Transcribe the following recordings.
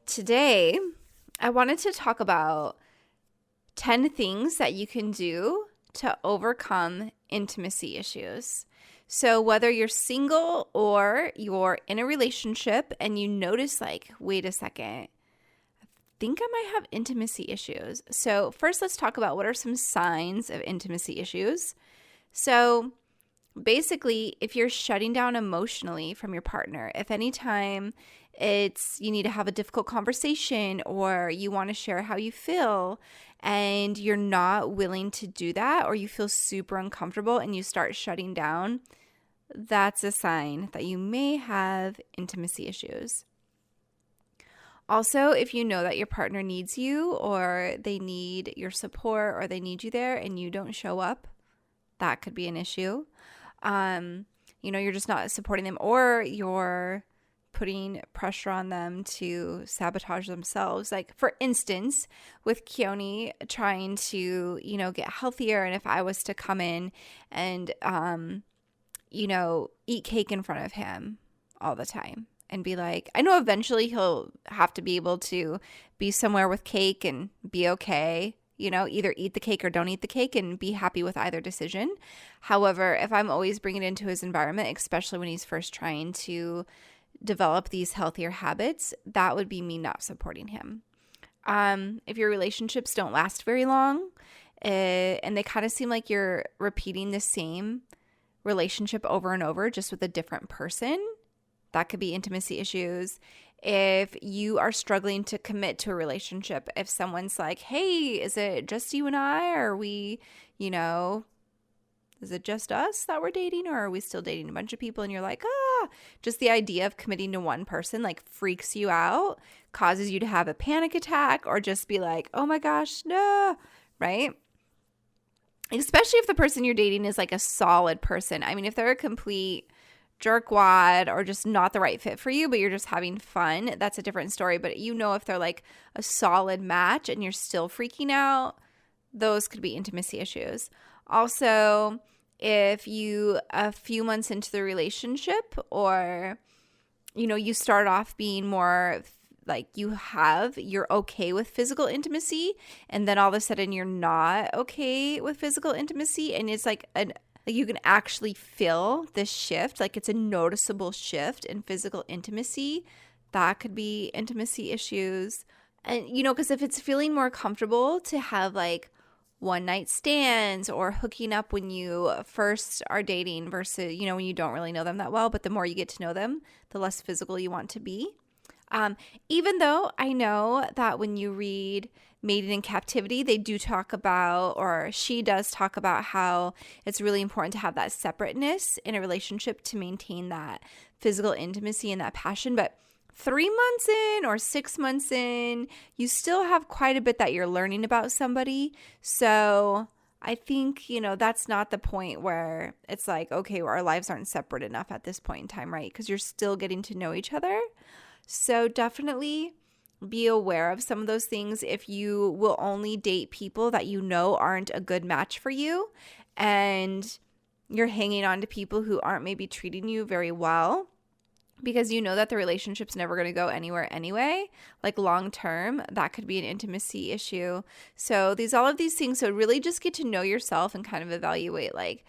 Today, I wanted to talk about 10 things that you can do to overcome intimacy issues. So, whether you're single or you're in a relationship and you notice, like, wait a second, I think I might have intimacy issues. So, first, let's talk about what are some signs of intimacy issues. So, basically, if you're shutting down emotionally from your partner, if anytime you need to have a difficult conversation or you want to share how you feel and you're not willing to do that, or you feel super uncomfortable and you start shutting down, that's a sign that you may have intimacy issues. Also, if you know that your partner needs you or they need your support or they need you there and you don't show up, that could be an issue. You're just not supporting them, or you're putting pressure on them to sabotage themselves. Like, for instance, with Keone trying to, get healthier, and if I was to come in and, eat cake in front of him all the time and be like, I know eventually he'll have to be able to be somewhere with cake and be okay. Either eat the cake or don't eat the cake and be happy with either decision. However, if I'm always bringing it into his environment, especially when he's first trying to develop these healthier habits, that would be me not supporting him. If your relationships don't last very long and they kind of seem like you're repeating the same relationship over and over, just with a different person, that could be intimacy issues. If you are struggling to commit to a relationship, if someone's like, hey, is it just you and I? Or are we, is it just us that we're dating? Or are we still dating a bunch of people? And you're like, just the idea of committing to one person like freaks you out, causes you to have a panic attack, or just be like, oh my gosh, no, right? Especially if the person you're dating is like a solid person. I mean, if they're a complete jerkwad or just not the right fit for you, but you're just having fun, that's a different story. But if they're like a solid match and you're still freaking out, those could be intimacy issues. Also, if you, a few months into the relationship, or you start off being more like you're okay with physical intimacy, and then all of a sudden you're not okay with physical intimacy, and it's like you can actually feel this shift, like it's a noticeable shift in physical intimacy, that could be intimacy issues. And, because if it's feeling more comfortable to have like one night stands or hooking up when you first are dating versus, when you don't really know them that well, but the more you get to know them, the less physical you want to be. Even though I know that when you read Mating in Captivity, they do talk about, or she does talk about, how it's really important to have that separateness in a relationship to maintain that physical intimacy and that passion. But 3 months in or 6 months in, you still have quite a bit that you're learning about somebody. So I think, that's not the point where it's like, okay, well, our lives aren't separate enough at this point in time, right? Because you're still getting to know each other. So definitely be aware of some of those things. If you will only date people that aren't a good match for you, and you're hanging on to people who aren't maybe treating you very well, because that the relationship's never going to go anywhere anyway, like long term, that could be an intimacy issue. So all of these things, so really just get to know yourself and kind of evaluate, like,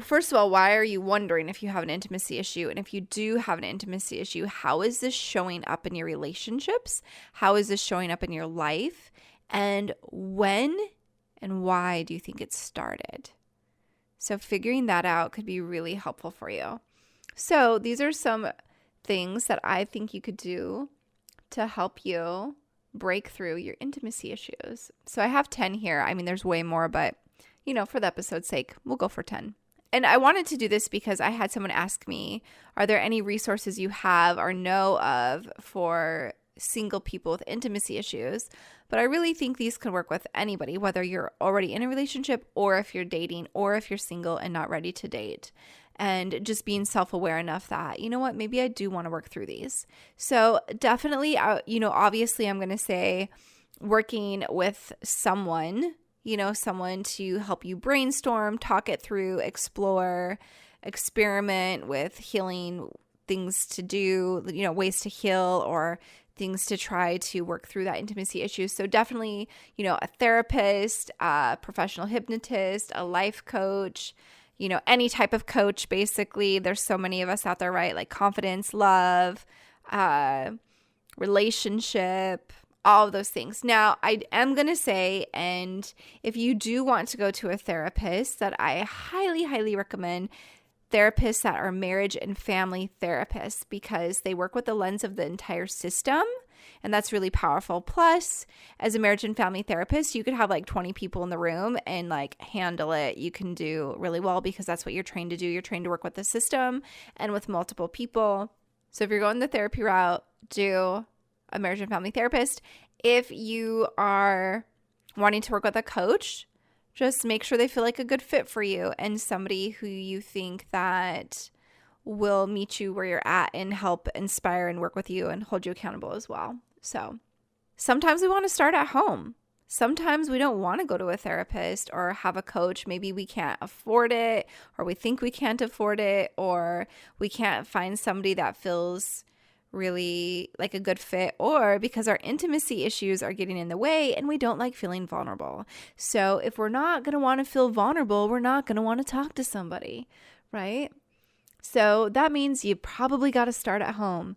first of all, why are you wondering if you have an intimacy issue? And if you do have an intimacy issue, how is this showing up in your relationships? How is this showing up in your life? And when and why do you think it started? So figuring that out could be really helpful for you. So these are some things that I think you could do to help you break through your intimacy issues. So I have 10 here. I mean, there's way more, but for the episode's sake, we'll go for 10. And I wanted to do this because I had someone ask me, are there any resources you have or know of for single people with intimacy issues? But I really think these could work with anybody, whether you're already in a relationship or if you're dating or if you're single and not ready to date. and just being self-aware enough that, you know what, maybe I do want to work through these. So definitely, obviously I'm going to say working with someone, someone to help you brainstorm, talk it through, explore, experiment with healing things to do, ways to heal or things to try to work through that intimacy issue. So definitely, a therapist, a professional hypnotist, a life coach, any type of coach, basically. There's so many of us out there, right? Like confidence, love, relationship, all of those things. Now, I am going to say, and if you do want to go to a therapist, that I highly, highly recommend therapists that are marriage and family therapists, because they work with the lens of the entire system, and that's really powerful. Plus, as a marriage and family therapist, you could have like 20 people in the room and like handle it. You can do really well because that's what you're trained to do. You're trained to work with the system and with multiple people. So if you're going the therapy route, do a marriage and family therapist. If you are wanting to work with a coach, just make sure they feel like a good fit for you and somebody who you think that will meet you where you're at and help inspire and work with you and hold you accountable as well. So sometimes we want to start at home. Sometimes we don't want to go to a therapist or have a coach. Maybe we can't afford it, or we think we can't afford it, or we can't find somebody that feels really like a good fit, or because our intimacy issues are getting in the way and we don't like feeling vulnerable. So if we're not going to want to feel vulnerable, we're not going to want to talk to somebody, right? So that means you probably got to start at home.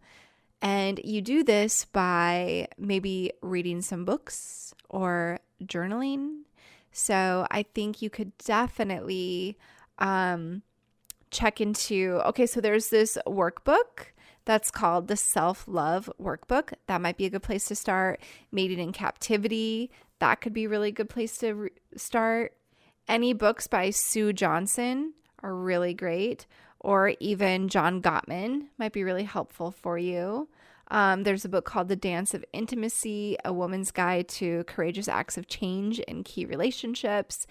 And you do this by maybe reading some books or journaling. So I think you could definitely check into, so there's this workbook that's called the Self-Love Workbook. That might be a good place to start. Mating in Captivity, that could be a really good place to start. Any books by Sue Johnson are really great, or even John Gottman might be really helpful for you. There's a book called The Dance of Intimacy, A Woman's Guide to Courageous Acts of Change in Key Relationships.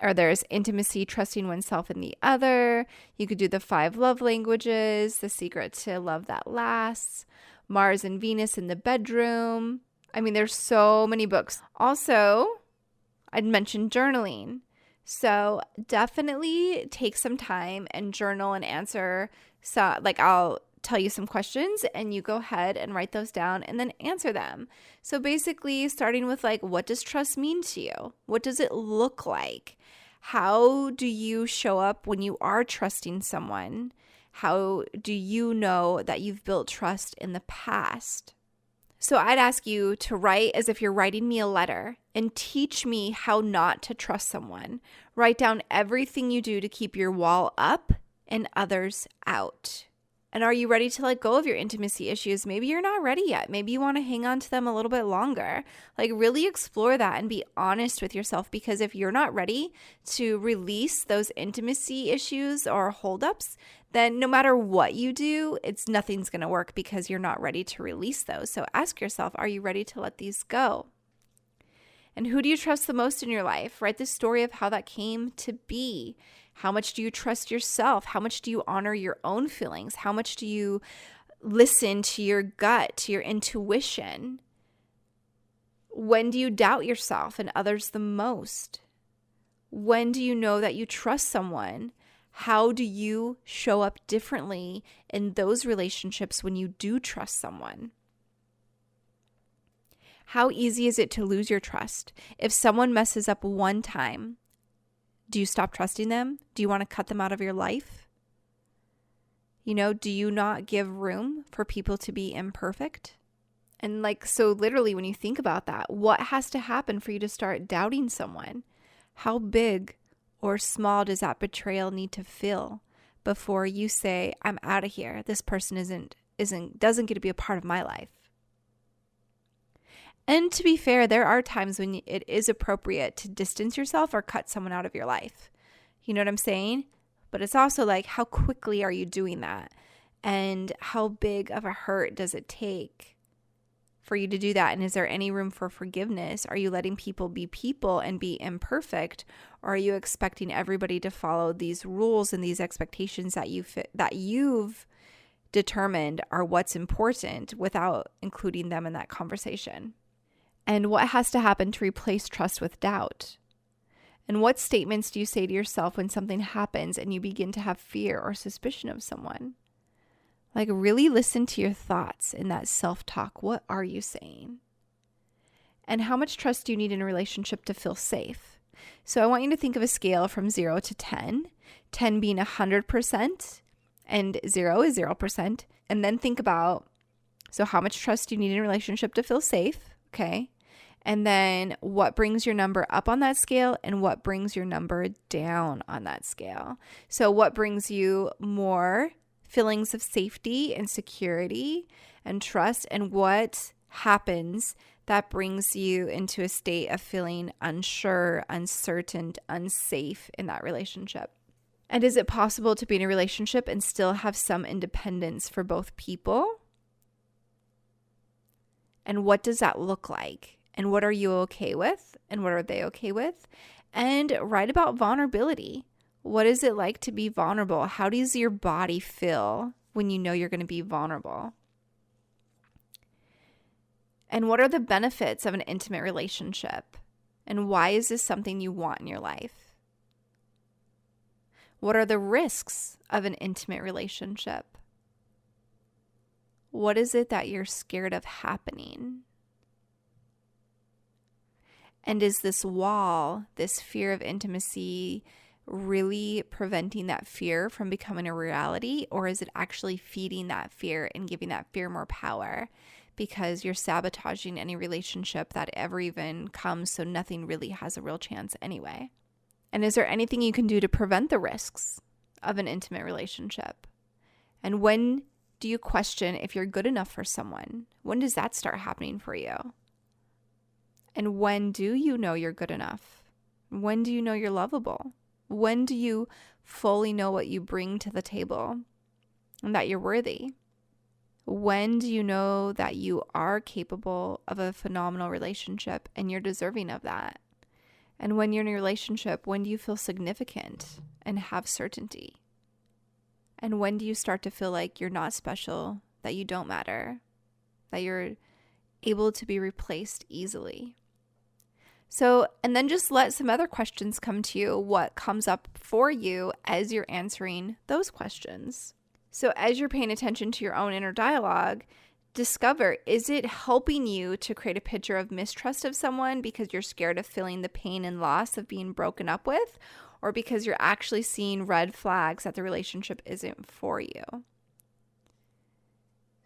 Or there's Intimacy, Trusting Oneself in the Other. You could do the 5 Love Languages, The Secret to Love That Lasts, Mars and Venus in the Bedroom. I mean, there's so many books. Also, I'd mentioned journaling. So definitely take some time and journal and answer. So I'll tell you some questions and you go ahead and write those down and then answer them. So basically starting with what does trust mean to you? What does it look like? How do you show up when you are trusting someone? How do you know that you've built trust in the past? So I'd ask you to write as if you're writing me a letter and teach me how not to trust someone. Write down everything you do to keep your wall up and others out. And are you ready to let go of your intimacy issues? Maybe you're not ready yet. Maybe you want to hang on to them a little bit longer. Really explore that and be honest with yourself, because if you're not ready to release those intimacy issues or holdups, then no matter what you do, nothing's going to work because you're not ready to release those. So ask yourself, are you ready to let these go? And who do you trust the most in your life? Write the story of how that came to be. How much do you trust yourself? How much do you honor your own feelings? How much do you listen to your gut, to your intuition? When do you doubt yourself and others the most? When do you know that you trust someone? How do you show up differently in those relationships when you do trust someone? How easy is it to lose your trust? If someone messes up one time, do you stop trusting them? Do you want to cut them out of your life? Do you not give room for people to be imperfect? And so literally when you think about that, what has to happen for you to start doubting someone? How big or small does that betrayal need to feel before you say, I'm out of here. This person doesn't get to be a part of my life. And to be fair, there are times when it is appropriate to distance yourself or cut someone out of your life. You know what I'm saying? But it's also how quickly are you doing that? And how big of a hurt does it take for you to do that? And is there any room for forgiveness? Are you letting people and be imperfect? Or are you expecting everybody to follow these rules and these expectations that you've determined are what's important without including them in that conversation? And what has to happen to replace trust with doubt? And what statements do you say to yourself when something happens and you begin to have fear or suspicion of someone? Like, really listen to your thoughts in that self-talk. What are you saying? And how much trust do you need in a relationship to feel safe? So I want you to think of a scale from 0 to 10, 10 being 100% and 0 is 0%. And then think about, so how much trust do you need in a relationship to feel safe? Okay. And then what brings your number up on that scale and what brings your number down on that scale? So what brings you more feelings of safety and security and trust, and what happens that brings you into a state of feeling unsure, uncertain, unsafe in that relationship? And is it possible to be in a relationship and still have some independence for both people? And what does that look like? And what are you okay with? And what are they okay with? And write about vulnerability. What is it like to be vulnerable? How does your body feel when you know you're going to be vulnerable? And what are the benefits of an intimate relationship? And why is this something you want in your life? What are the risks of an intimate relationship? What is it that you're scared of happening? And is this wall, this fear of intimacy, really preventing that fear from becoming a reality? Or is it actually feeding that fear and giving that fear more power because you're sabotaging any relationship that ever even comes, so nothing really has a real chance anyway? And is there anything you can do to prevent the risks of an intimate relationship? And when do you question if you're good enough for someone? When does that start happening for you? And when do you know you're good enough? When do you know you're lovable? When do you fully know what you bring to the table and that you're worthy? When do you know that you are capable of a phenomenal relationship and you're deserving of that? And when you're in a relationship, when do you feel significant and have certainty? And when do you start to feel like you're not special, that you don't matter, that you're able to be replaced easily? So, and then just let some other questions come to you, what comes up for you as you're answering those questions. So as you're paying attention to your own inner dialogue, discover, is it helping you to create a picture of mistrust of someone because you're scared of feeling the pain and loss of being broken up with, or because you're actually seeing red flags that the relationship isn't for you?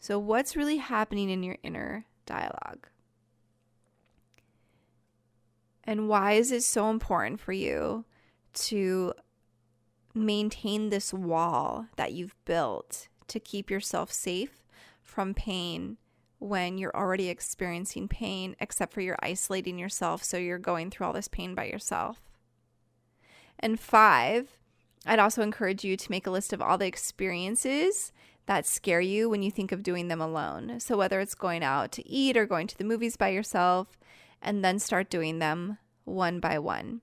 So what's really happening in your inner dialogue? And why is it so important for you to maintain this wall that you've built to keep yourself safe from pain when you're already experiencing pain, except for you're isolating yourself, so you're going through all this pain by yourself? And 5, I'd also encourage you to make a list of all the experiences that scare you when you think of doing them alone. So whether it's going out to eat or going to the movies by yourself, and then start doing them one by one.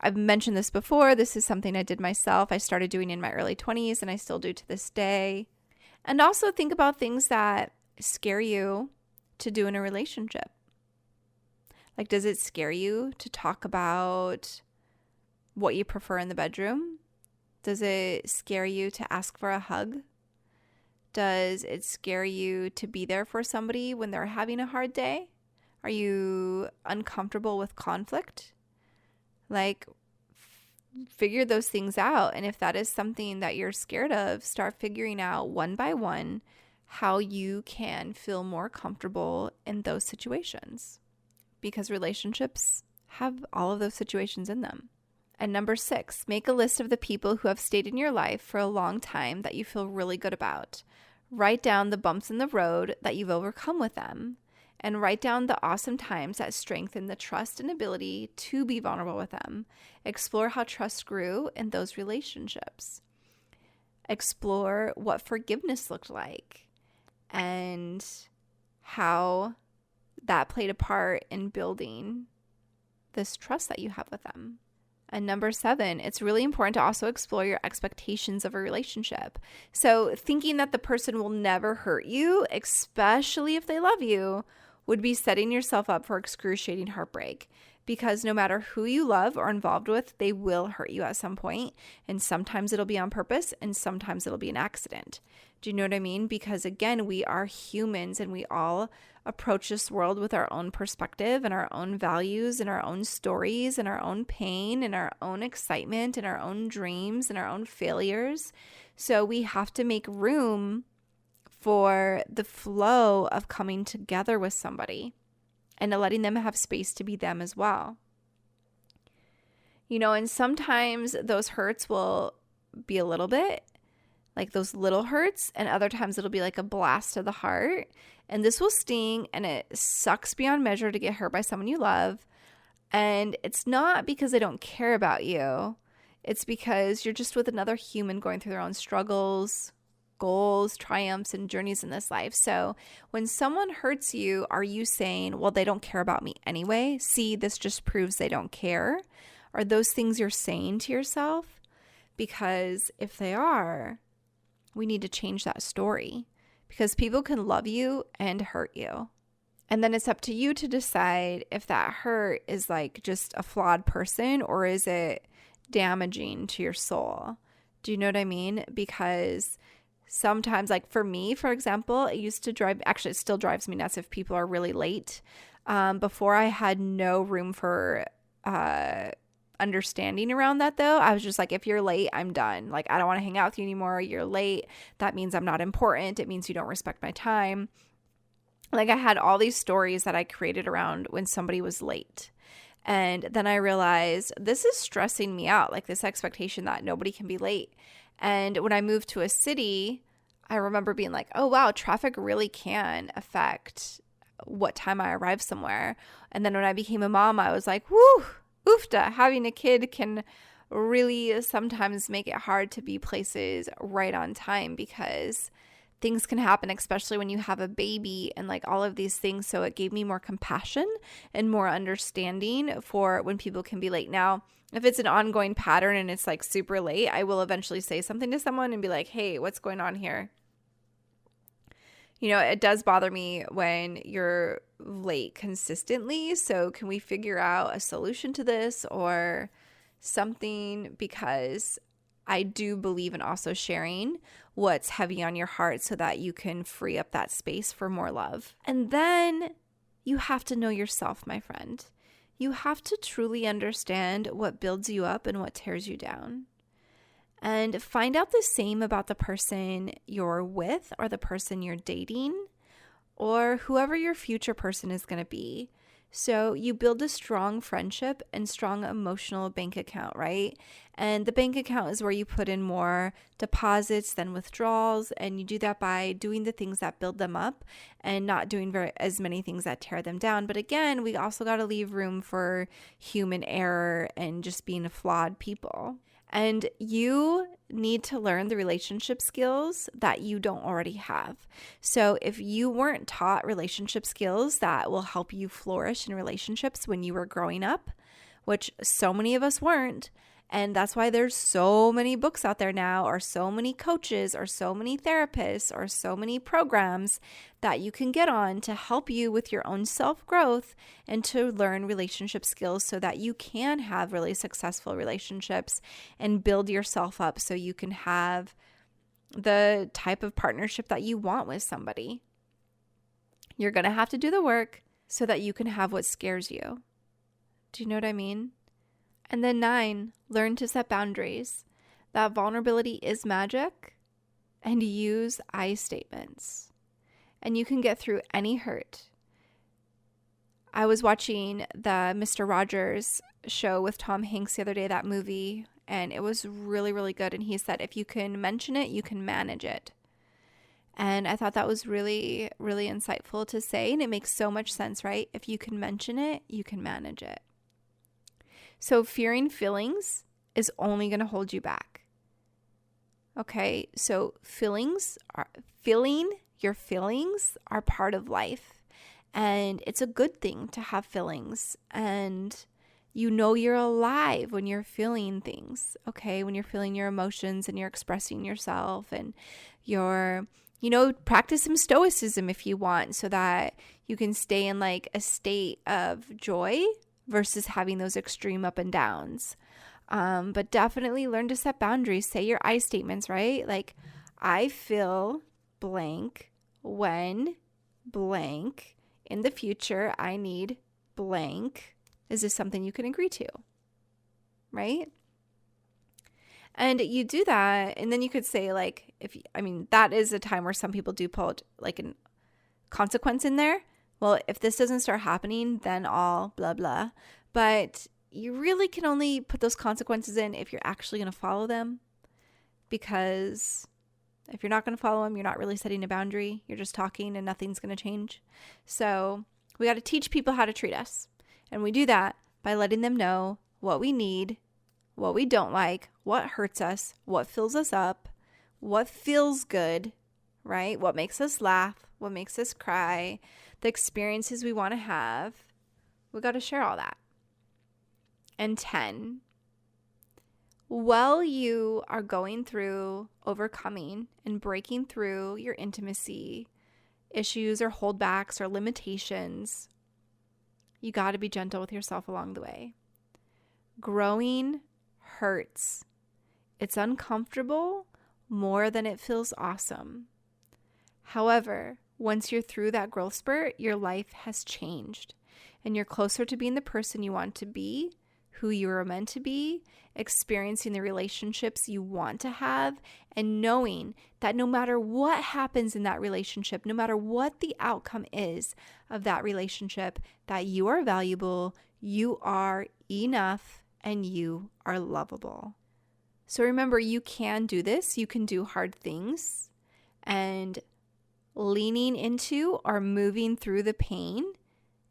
I've mentioned this before. This is something I did myself. I started doing in my early 20s and I still do to this day. And also think about things that scare you to do in a relationship. Like, does it scare you to talk about what you prefer in the bedroom? Does it scare you to ask for a hug? Does it scare you to be there for somebody when they're having a hard day? Are you uncomfortable with conflict? Like, figure those things out. And if that is something that you're scared of, start figuring out one by one how you can feel more comfortable in those situations, because relationships have all of those situations in them. And number 6, make a list of the people who have stayed in your life for a long time that you feel really good about. Write down the bumps in the road that you've overcome with them, and write down the awesome times that strengthen the trust and ability to be vulnerable with them. Explore how trust grew in those relationships. Explore what forgiveness looked like and how that played a part in building this trust that you have with them. And number 7, it's really important to also explore your expectations of a relationship. So thinking that the person will never hurt you, especially if they love you, would be setting yourself up for excruciating heartbreak. Because no matter who you love or involved with, they will hurt you at some point. And sometimes it'll be on purpose and sometimes it'll be an accident. Do you know what I mean? Because again, we are humans and we all approach this world with our own perspective and our own values and our own stories and our own pain and our own excitement and our own dreams and our own failures. So we have to make room for the flow of coming together with somebody and letting them have space to be them as well. You know, and sometimes those hurts will be a little bit like those little hurts, and other times it'll be like a blast to the heart. And this will sting, and it sucks beyond measure to get hurt by someone you love. And it's not because they don't care about you. It's because you're just with another human going through their own struggles, goals, triumphs, and journeys in this life. So when someone hurts you, are you saying, well, they don't care about me anyway? See, this just proves they don't care. Are those things you're saying to yourself? Because if they are, we need to change that story, because people can love you and hurt you. And then it's up to you to decide if that hurt is like just a flawed person or is it damaging to your soul. Do you know what I mean? Because sometimes, like for me, for example, it still drives me nuts if people are really late. Before I had no room for understanding around that though. I was just like, if you're late, I'm done. Like, I don't want to hang out with you anymore. You're late. That means I'm not important. It means you don't respect my time. Like, I had all these stories that I created around when somebody was late. And then I realized this is stressing me out, like this expectation that nobody can be late. And when I moved to a city, I remember being like, oh wow, traffic really can affect what time I arrive somewhere. And then when I became a mom, I was like, whoo, oofta, having a kid can really sometimes make it hard to be places right on time because things can happen, especially when you have a baby and like all of these things. So it gave me more compassion and more understanding for when people can be late. Now, if it's an ongoing pattern and it's like super late, I will eventually say something to someone and be like, hey, what's going on here? You know, it does bother me when you're late consistently. So can we figure out a solution to this or something? Because I do believe in also sharing what's heavy on your heart so that you can free up that space for more love. And then you have to know yourself, my friend. You have to truly understand what builds you up and what tears you down. And find out the same about the person you're with or the person you're dating or whoever your future person is going to be. So you build a strong friendship and strong emotional bank account, right? And the bank account is where you put in more deposits than withdrawals. And you do that by doing the things that build them up and not doing as many things that tear them down. But again, we also got to leave room for human error and just being flawed people. And you need to learn the relationship skills that you don't already have. So if you weren't taught relationship skills that will help you flourish in relationships when you were growing up, which so many of us weren't, and that's why there's so many books out there now, or so many coaches, or so many therapists, or so many programs that you can get on to help you with your own self-growth and to learn relationship skills so that you can have really successful relationships and build yourself up so you can have the type of partnership that you want with somebody. You're going to have to do the work so that you can have what scares you. Do you know what I mean? And then 9, learn to set boundaries. That vulnerability is magic, and use I statements. And you can get through any hurt. I was watching the Mr. Rogers show with Tom Hanks the other day, that movie, and it was really, really good. And he said, if you can mention it, you can manage it. And I thought that was really, really insightful to say. And it makes so much sense, right? If you can mention it, you can manage it. So fearing feelings is only going to hold you back. Okay, so feeling your feelings are part of life. And it's a good thing to have feelings. And you know you're alive when you're feeling things, okay? When you're feeling your emotions and you're expressing yourself, and you're, practice some stoicism if you want, so that you can stay in like a state of joy versus having those extreme up and downs. But definitely learn to set boundaries. Say your I statements, right? Like, I feel blank when blank. In the future, I need blank. Is this something you can agree to? Right? And you do that, and then you could say, like, that is a time where some people do put like a consequence in there. Well, if this doesn't start happening, then I'll blah, blah. But you really can only put those consequences in if you're actually going to follow them. Because if you're not going to follow them, you're not really setting a boundary. You're just talking and nothing's going to change. So we got to teach people how to treat us. And we do that by letting them know what we need, what we don't like, what hurts us, what fills us up, what feels good, right? What makes us laugh, what makes us cry, the experiences we want to have. We got to share all that. And 10, while you are going through overcoming and breaking through your intimacy issues or holdbacks or limitations, you got to be gentle with yourself along the way. Growing hurts. It's uncomfortable more than it feels awesome. However, once you're through that growth spurt, your life has changed, and you're closer to being the person you want to be, who you were meant to be, experiencing the relationships you want to have, and knowing that no matter what happens in that relationship, no matter what the outcome is of that relationship, that you are valuable, you are enough, and you are lovable. So remember, you can do this. You can do hard things, and leaning into or moving through the pain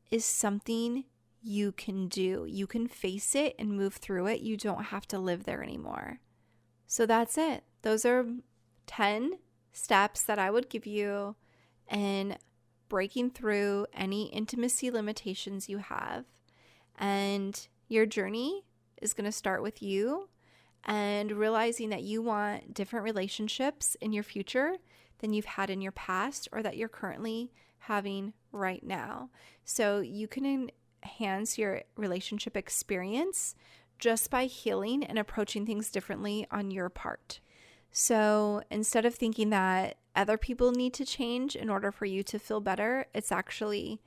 is something you can do. You can face it and move through it. You don't have to live there anymore. So that's it. Those are 10 steps that I would give you in breaking through any intimacy limitations you have. And your journey is going to start with you and realizing that you want different relationships in your future than you've had in your past, or that you're currently having right now. So you can enhance your relationship experience just by healing and approaching things differently on your part. So instead of thinking that other people need to change in order for you to feel better, it's actually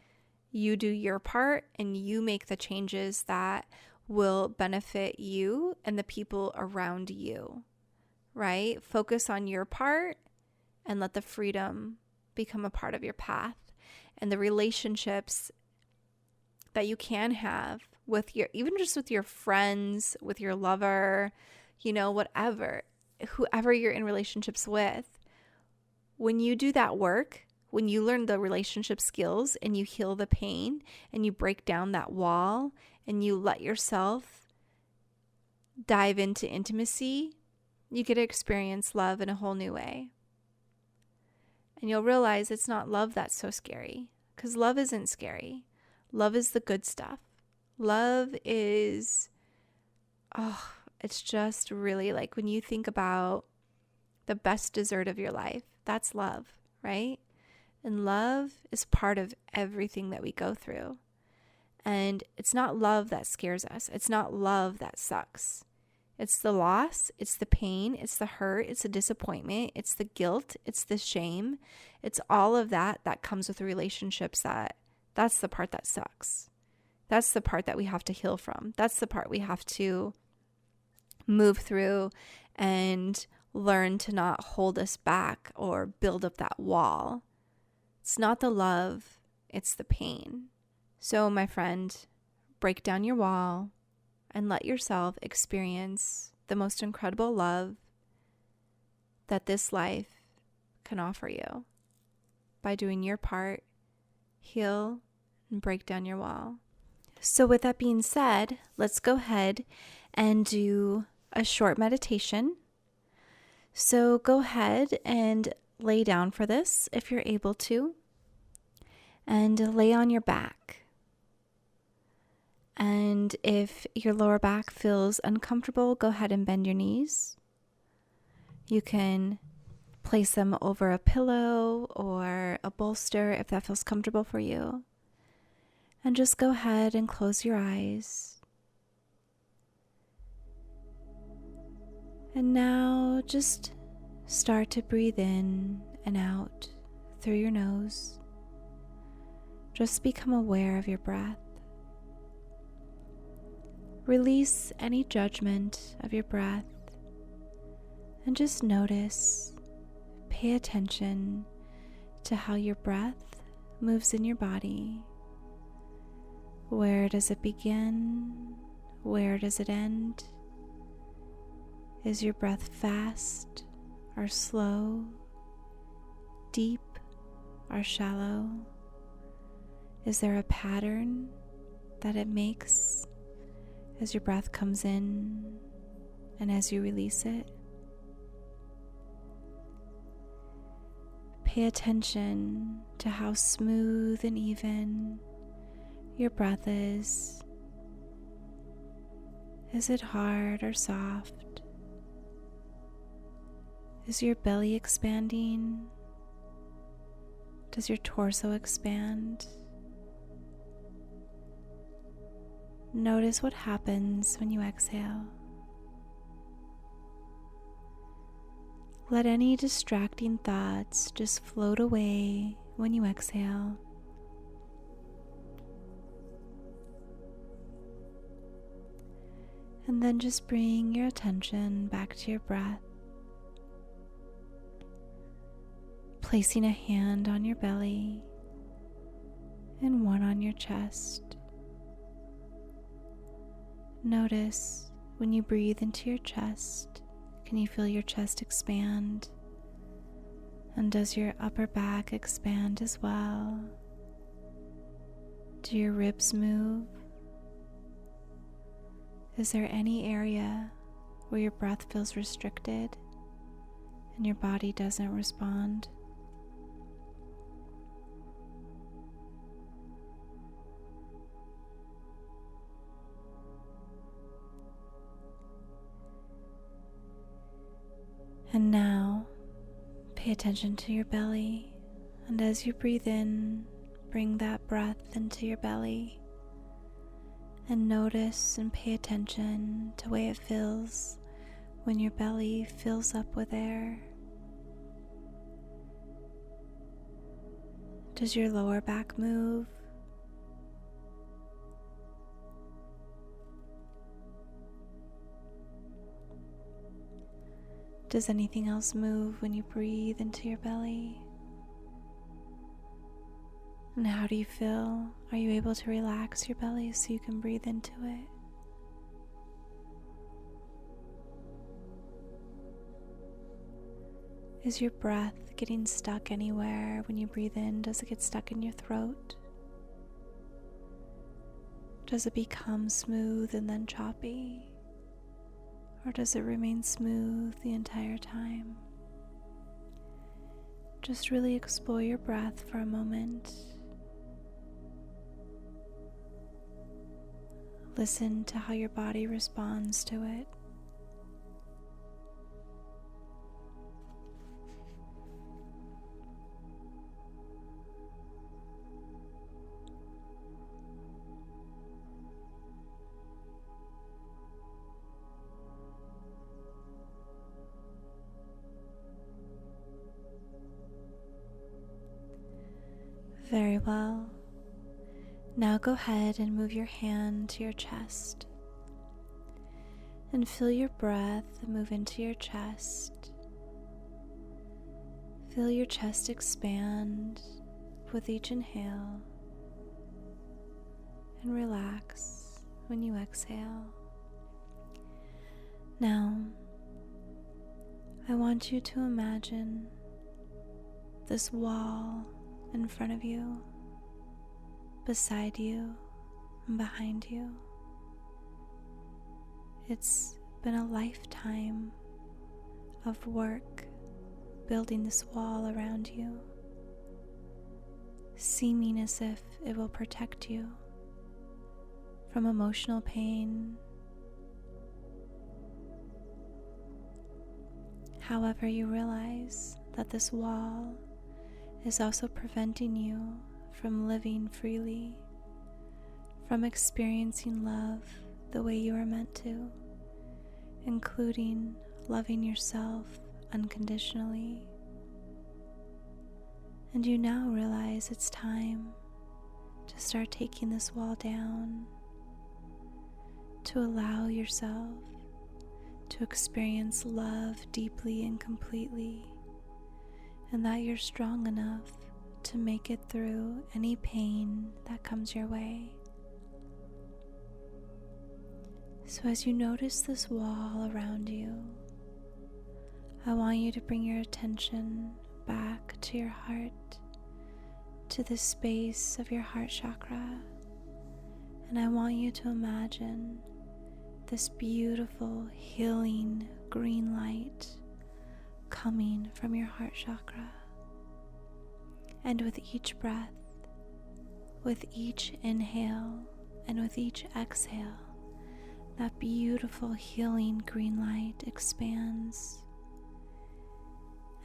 you do your part and you make the changes that will benefit you and the people around you, right? Focus on your part and let the freedom become a part of your path, and the relationships that you can have with even just with your friends, with your lover, whatever, whoever you're in relationships with. When you do that work, when you learn the relationship skills and you heal the pain and you break down that wall and you let yourself dive into intimacy, you get to experience love in a whole new way. And you'll realize it's not love that's so scary, because love isn't scary. Love is the good stuff. Love is, it's just really like when you think about the best dessert of your life, that's love, right? And love is part of everything that we go through. And it's not love that scares us. It's not love that sucks. It's the loss, it's the pain, it's the hurt, it's the disappointment, it's the guilt, it's the shame. It's all of that comes with the relationships that's the part that sucks. That's the part that we have to heal from. That's the part we have to move through and learn to not hold us back or build up that wall. It's not the love, it's the pain. So, my friend, break down your wall and let yourself experience the most incredible love that this life can offer you by doing your part. Heal and break down your wall. So with that being said, let's go ahead and do a short meditation. So go ahead and lay down for this if you're able to. and lay on your back. And if your lower back feels uncomfortable, go ahead and bend your knees. You can place them over a pillow or a bolster if that feels comfortable for you. And just go ahead and close your eyes. And now just start to breathe in and out through your nose. Just become aware of your breath. Release any judgment of your breath and just notice, pay attention to how your breath moves in your body. Where does it begin? Where does it end? Is your breath fast or slow, deep or shallow? Is there a pattern that it makes as your breath comes in and as you release it? Pay attention to how smooth and even your breath is. Is it hard or soft? Is your belly expanding? Does your torso expand? Notice what happens when you exhale. Let any distracting thoughts just float away when you exhale. And then just bring your attention back to your breath. Placing a hand on your belly and one on your chest. Notice when you breathe into your chest, can you feel your chest expand? And does your upper back expand as well? Do your ribs move? Is there any area where your breath feels restricted and your body doesn't respond? And now, pay attention to your belly, and as you breathe in, bring that breath into your belly, and notice and pay attention to the way it feels when your belly fills up with air. Does your lower back move? Does anything else move when you breathe into your belly? And how do you feel? Are you able to relax your belly so you can breathe into it? Is your breath getting stuck anywhere when you breathe in? Does it get stuck in your throat? Does it become smooth and then choppy? Or does it remain smooth the entire time? Just really explore your breath for a moment. Listen to how your body responds to it. Very well. Now go ahead and move your hand to your chest and feel your breath move into your chest. Feel your chest expand with each inhale and relax when you exhale. Now, I want you to imagine this wall in front of you, beside you, and behind you. It's been a lifetime of work building this wall around you. seeming as if it will protect you from emotional pain. However, you realize that this wall is also preventing you from living freely, from experiencing love the way you are meant to, including loving yourself unconditionally. And you now realize it's time to start taking this wall down, to allow yourself to experience love deeply and completely, and that you're strong enough to make it through any pain that comes your way. So as you notice this wall around you, I want you to bring your attention back to your heart, to the space of your heart chakra, and I want you to imagine this beautiful, healing green light coming from your heart chakra. And with each breath, with each inhale, and with each exhale, that beautiful healing green light expands.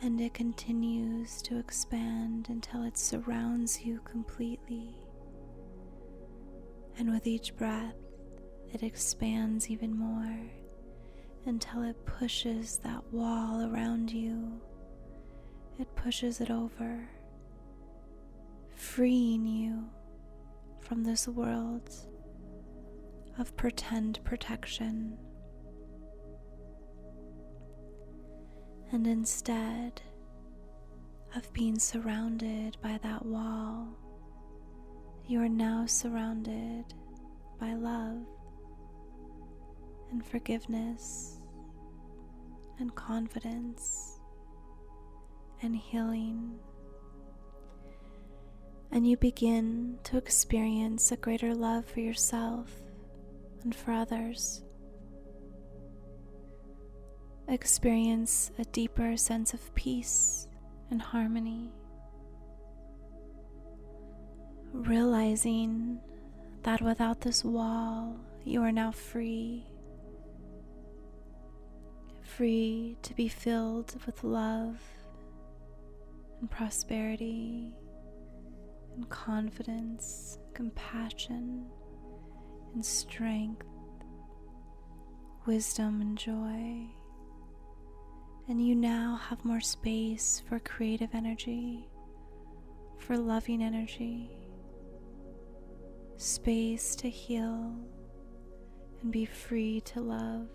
And it continues to expand until it surrounds you completely. And with each breath, it expands even more until it pushes that wall around you. It pushes it over, freeing you from this world of pretend protection. And instead of being surrounded by that wall, you are now surrounded by love and forgiveness and confidence and healing. And you begin to experience a greater love for yourself and for others. Experience a deeper sense of peace and harmony, realizing that without this wall, you are now free to be filled with love and prosperity and confidence, compassion and strength, wisdom and joy. And you now have more space for creative energy, for loving energy, space to heal and be free to love.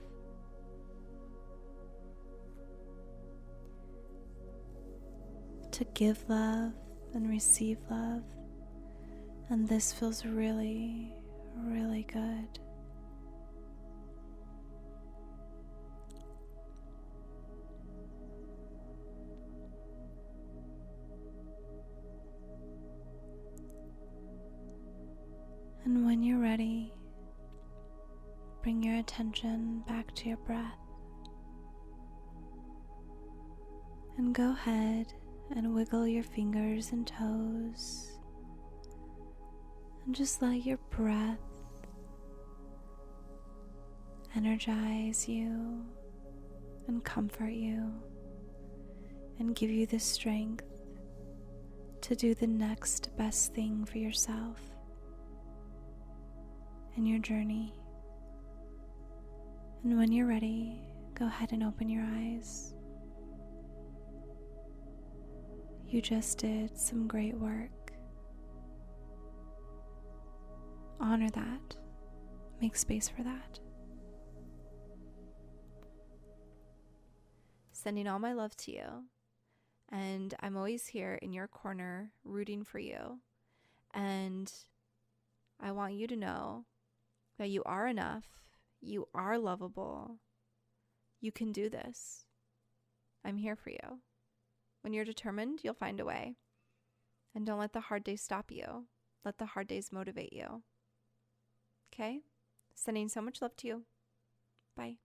To give love and receive love. And this feels really, really good. And when you're ready, bring your attention back to your breath. And go ahead and wiggle your fingers and toes. And just let your breath energize you and comfort you and give you the strength to do the next best thing for yourself in your journey. And when you're ready, go ahead and open your eyes. You just did some great work. Honor that. Make space for that. Sending all my love to you. And I'm always here in your corner rooting for you. And I want you to know that you are enough. You are lovable. You can do this. I'm here for you. When you're determined, you'll find a way. And don't let the hard days stop you. Let the hard days motivate you. Okay? Sending so much love to you. Bye.